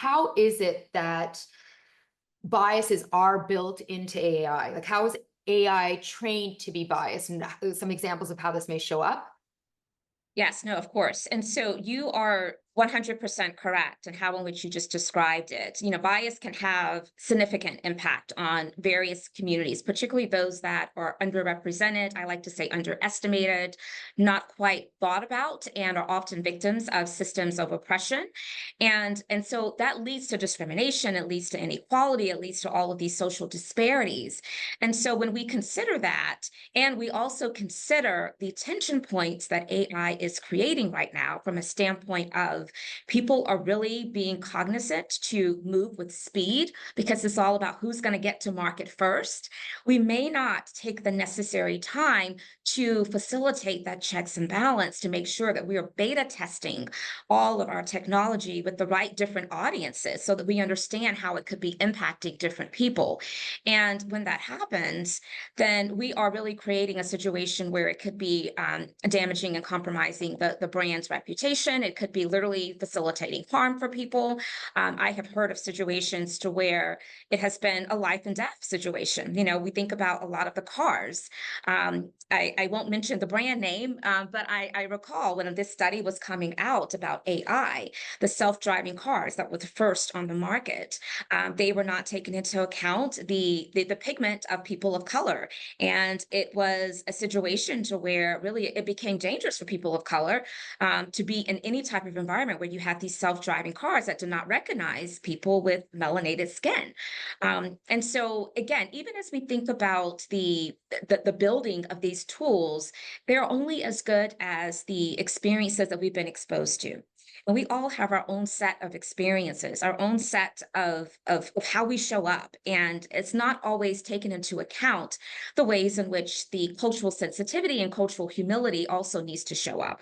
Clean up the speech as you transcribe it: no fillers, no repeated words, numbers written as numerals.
how is it that biases are built into AI? Like, how is AI trained to be biased? And some examples of how this may show up? Yes, no, of course. And so you are 100% correct in how in which you just described it. Bias can have significant impact on various communities, particularly those that are underrepresented. I like to say underestimated, not quite thought about, and are often victims of systems of oppression. And so that leads to discrimination, it leads to inequality, it leads to all of these social disparities. And so when we consider that, and we also consider the tension points that AI is creating right now from a standpoint of people are really being cognizant to move with speed because it's all about who's going to get to market first. We may not take the necessary time to facilitate that checks and balance to make sure that we are beta testing all of our technology with the right different audiences so that we understand how it could be impacting different people. And when that happens, then we are really creating a situation where it could be damaging and compromising the brand's reputation. It could be literally facilitating harm for people. I have heard of situations to where it has been a life and death situation. We think about a lot of the cars. I won't mention the brand name, but I recall when this study was coming out about AI, the self-driving cars that were the first on the market. They were not taking into account the pigment of people of color, and it was a situation to where really it became dangerous for people of color to be in any type of environment where you had these self-driving cars that did not recognize people with melanated skin. And so again, even as we think about the building of these tools, they're only as good as the experiences that we've been exposed to. And we all have our own set of experiences, our own set of how we show up. And it's not always taken into account the ways in which the cultural sensitivity and cultural humility also needs to show up.